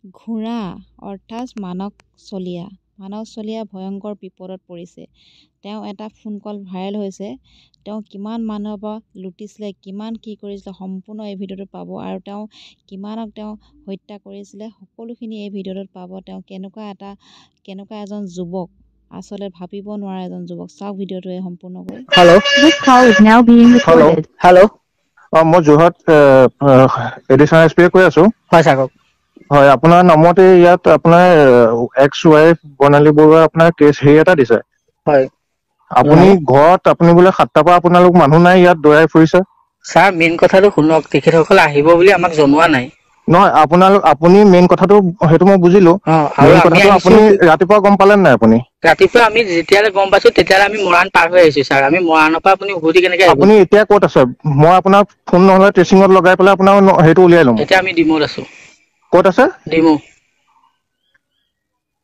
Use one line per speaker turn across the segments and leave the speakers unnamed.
ঘোঁৰা অৰ্থাৎ মানৱ চলীয়া ভয়ংকৰ বিপদত পৰিছে। তেওঁ এটা ফোন কল ভাইৰেল হৈছে। তেওঁ কিমান মানুহৰ পৰা লুটিছিলে, কিমান কি কৰিছিলে সম্পূৰ্ণ এই ভিডিঅ'টোত পাব আৰু তেওঁ কিমানক তেওঁ হত্যা কৰিছিলে সকলোখিনি এই ভিডিঅ'টোত পাব। তেওঁ কেনেকুৱা এজন যুৱক, আচলতে ভাবিব নোৱাৰা এজন যুৱক। চাওক ভিডিঅ'টোৱে সম্পূৰ্ণকৈ।
হেল্ল'।
মই যোৰহাট এডিশ্যনেল এছ পিয়ে কৈ আছো।
হয় ছাৰ কওক।
হয়, আপোনাৰ নামতে ইয়াত আপোনাৰ এক্স ৱাইফ বৰ্ণালী বৰুৱা আপোনাৰ কেছ এটা দিছে।
হয়,
আপুনি ঘৰত আপুনি বোলে 7টাৰ পৰা আপোনালোক মানুহ নাই ইয়াত দৌৰাই ফুৰিছে।
ছাৰ মেইন কথাটো শুনক, তেখেতসকল আহিব বুলি আমাক জনোৱা নাই।
নহয়, আপুনি মেইন কথাটো সেইটো মই বুজিলো।
আৰু
মেইন
আমি
কথাটো আপুনি ৰাতিপুৱা গম পালে নাই? আপুনি
ৰাতিপুৱা আমি যেতিয়ালৈ গম পাইছো তেতিয়ালৈ আমি মৰাণ পাৰ হৈ আহিছো ছাৰ। আমি মৰাণৰ পৰা আপুনি উভতি কেনেকে আহিব?
আপুনি এতিয়া ক'ত আছে? মই আপোনাক ফোন নহলে ট্ৰেচিঙত লগাই পেলাই আপোনাৰ সেইটো উলিয়াই লম।
এতিয়া আমি ডিমৌত আছো।
ক'ত আছে?
ডিমৌ।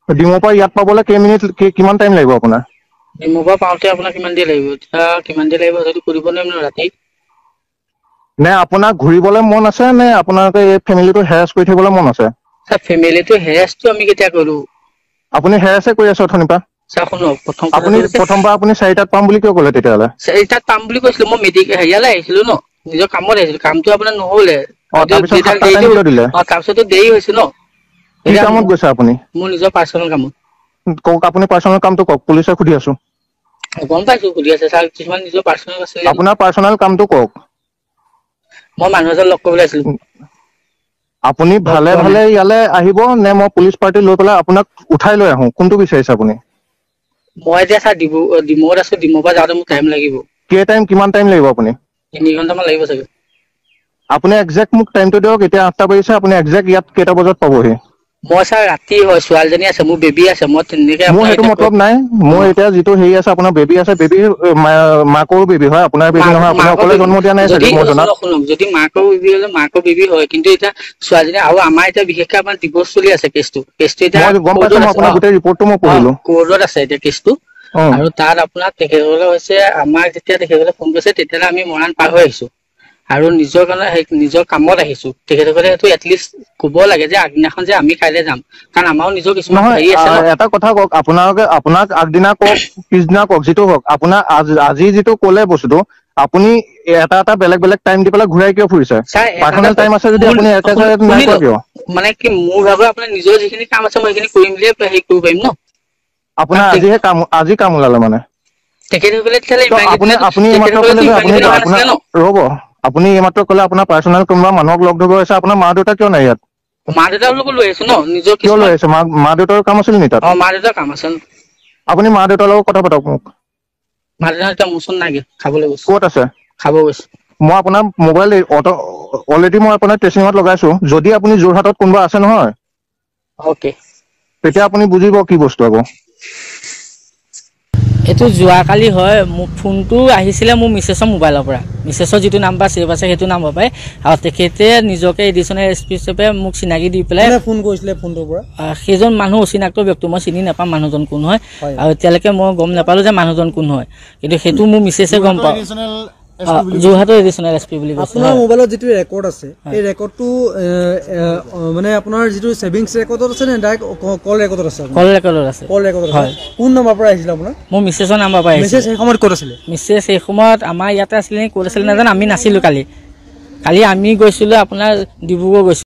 ডিমৌৰ পৰা ইয়াত পাবলৈ কিমান টাইম লাগিব আপোনাৰ?
ডিমৌৰ পৰা পাওঁতে আপোনাৰ কিমান দেৰি লাগিব? এতিয়া কিমান দেৰি লাগিব সেইটো কৰিব নোৱাৰিম ন ৰাতি।
নে আপোনাক ঘূৰিবলৈ মন আছে নে আপোনালোকে এই ফেমিলিটো হেৰাছ কৰি থাকিবলৈ মন আছে?
ছাৰ ফেমিলিটো হেৰাছটো আমি কেতিয়া কৰো?
আপুনি হেৰাছে কৰি আছে অথনিৰ পৰা।
ছাৰ শুনক,
আপুনি প্ৰথমবাৰ আপুনি 4টাত পাম বুলি কিয় ক'লে তেতিয়াহ'লে?
4টাত পাম বুলি কৈছিলো। মই হেৰিয়ালৈ আহিছিলো ন, নিজৰ কামত আহিছিলো। কামটো আপোনাৰ নহ'লে
তাৰপিছত 7টা টাইম কিয় দিলে?
তাৰপিছতো দেৰি হৈছে ন।
কি কামত গৈছে আপুনি?
মোৰ নিজৰ পাৰ্চনেল কামত।
কওক, আপুনি পাৰ্চনেল কামটো কওক, পুলিচে সুধি আছো।
গম পাইছো সুধি আছে ছাৰ, কিছুমান নিজৰ পাৰ্চনেল আছে।
আপোনাৰ পাৰ্চনেল কামটো কওক।
মই মানুহ এজন লগ কৰিবলৈ আছিলো।
আপুনি ভালে ভালে ইয়ালৈ আহিব নে মই পুলিচ পাৰ্টি লৈ পেলাই আপোনাক উঠাই লৈ আহো? কোনটো বিচাৰিছে আপুনি?
মই এতিয়া ছাৰ ডিমৌত আছো। ডিমৌৰ পৰা যাওঁতে মোক টাইম লাগিব।
কিমান টাইম লাগিব আপুনি?
3 ঘণ্টামান লাগিব চাগে।
আপুনি একজেক্ট মোক টাইমটো দিয়ক। এতিয়া 8টা বাজিছে, আপুনি একজেক্ট ইয়াত কেইটা বজাত পাবহি?
মই ছাৰ ৰাতি হয়, ছোৱালীজনী আছে, মোৰ বেবী আছে। মই তেনেকে
মোৰ
আপোনাক
সেইটো মতলব নাই। মোৰ এতিয়া যিটো হেৰি আছে, আপোনাৰ বেবী আছে, বেবীৰ মাকৰো বেবী হয়, আপোনাৰ বেবী নহয়। আপুনি অকলে জন্ম দিয়া নাই চাগে মই জনাত।
শুনক, যদি মাকৰ বেবী হলে মাকৰ বেবী হয়, কিন্তু এতিয়া ছোৱালীজনী আৰু আমাৰ এতিয়া বিশেষকে আমাৰ ডিভোৰ্চ চলি আছে। কেছটো এতিয়া
মই গম পাইছো,
কোৰ্টত
মই
আছে।
আপোনাৰ গোটেই ৰিপৰ্টটো মই পঢ়িলো।
কোৰ্টত আছে এতিয়া কেছটো। আৰু তাত আপোনাৰ তেখেতসকলে হৈছে, আমাক যেতিয়া তেখেতসকলে ফোন কৰিছে তেতিয়াহলে আমি মৰাণ পাৰ হৈ আহিছো আৰু নিজৰ কাৰণে নিজৰ কামত আহিছো। তেখেতসকলে সেইটো এটলিষ্ট ক'ব লাগে যে আগদিনাখন যে আমি কাইলৈ যাম, কাৰণ আমাৰো নিজৰ কিছুমান হেৰি আছে ন।
এটা কথা কওক, আপোনাক আগদিনা কওক, পিছদিনা কওক, যিটো হওক, আপোনাৰ আজি যিটো ক'লে বস্তুটো, আপুনি এটা বেলেগ বেলেগ টাইম দি পেলাই ঘূৰাই কিয় ফুৰিছে? পাৰ্চনেল টাইম আছে যদি আপুনি নাই কোৱা কিয়?
মানে কি, মোৰ ভাগৰ আপোনাৰ নিজৰ যিখিনি কাম আছে মই সেইখিনি কৰিম বুলিয়ে হেৰি কৰিব পাৰিম ন।
আপোনাৰ আজি কাম ওলালে মানে
তেখেতসকলে
আপুনি এইমাত্ৰ ক'লে যে আপুনি আপোনাৰ ৰ'ব, আপুনি এইমাত্ৰ ক'লে আপোনাৰ পাৰ্চনেল কোনোবা মানুহক লগ ধৰিব আছে। আপোনাৰ মা দেউতা কিয় নাই ইয়াত?
মা দেউতাকো লৈ আহিছো ন, নিজৰ
কিয় লৈ
কিছুমান।
আহিছে? মা দেউতাৰ কাম আছিল নেকি তাত?
মা দেউতাৰ কাম আছে।
আপুনি মা দেউতাৰ লগত কথা পাতক মোক।
মা দেউতা এতিয়া মোৰ ওচৰত নাই, খাবলৈ গৈছে।
ক'ত আছে?
খাব গৈছে।
মই আপোনাৰ মোবাইল অলৰেডি মই আপোনাৰ ট্ৰেচিঙত লগাইছো। যদি আপুনি যোৰহাটত কোনোবা আছে নহয়,
অকে,
তেতিয়া আপুনি বুজিব কি বস্তু। আকৌ
এইটো যোৱাকালি হয়। মোৰ ফোনটো আহিছিলে মোৰ মিছেছৰ মোবাইলৰ পৰা। মিছেছৰ যিটো নাম্বাৰ ছেভ আছে সেইটো নাম্বাৰ পাই, আৰু তেখেতে নিজকে এডিশ্যনেল এছ পি হিচাপে মোক চিনাকি দি পেলাই
ফোন কৰিছিলে। ফোনটোৰ পৰা
সেইজন মানুহ অচিনাক্ত ব্যক্তি, মই চিনি নাপাম মানুহজন কোন হয়, আৰু এতিয়ালৈকে মই গম নাপালো যে মানুহজন কোন হয়, কিন্তু সেইটো মোৰ মিছেছে গম পাওঁ। যোৰহাটৰ এডিশ্যনেল এছ পি বুলি কৈছে।
আপোনাৰ মোবাইলত যিটো ৰেকৰ্ড আছে, এই ৰেকৰ্ডটো মানে আপোনাৰ যিটো ছেভিংছ ৰেকৰ্ডত আছে নে ডাইৰেক্ট কল ৰেকৰ্ডত আছে?
কল ৰেকৰ্ডত আছে।
কল ৰেকৰ্ডত আছে। কোন নম্বৰ পৰা আহিছিল আপোনাৰ?
মোৰ মিছেছৰ নাম্বাৰ পৰা আহিছিল।
মিছেছ সেই সময়ত ক'ত আছিলে?
মিছেছ সেই সময়ত আমাৰ ইয়াতে আছিলে নে ক'ত আছিলে নাজানো, আমি নাছিলো কালি আমি গৈছিলো আপোনাৰ ডিব্ৰুগড় গৈছিলো।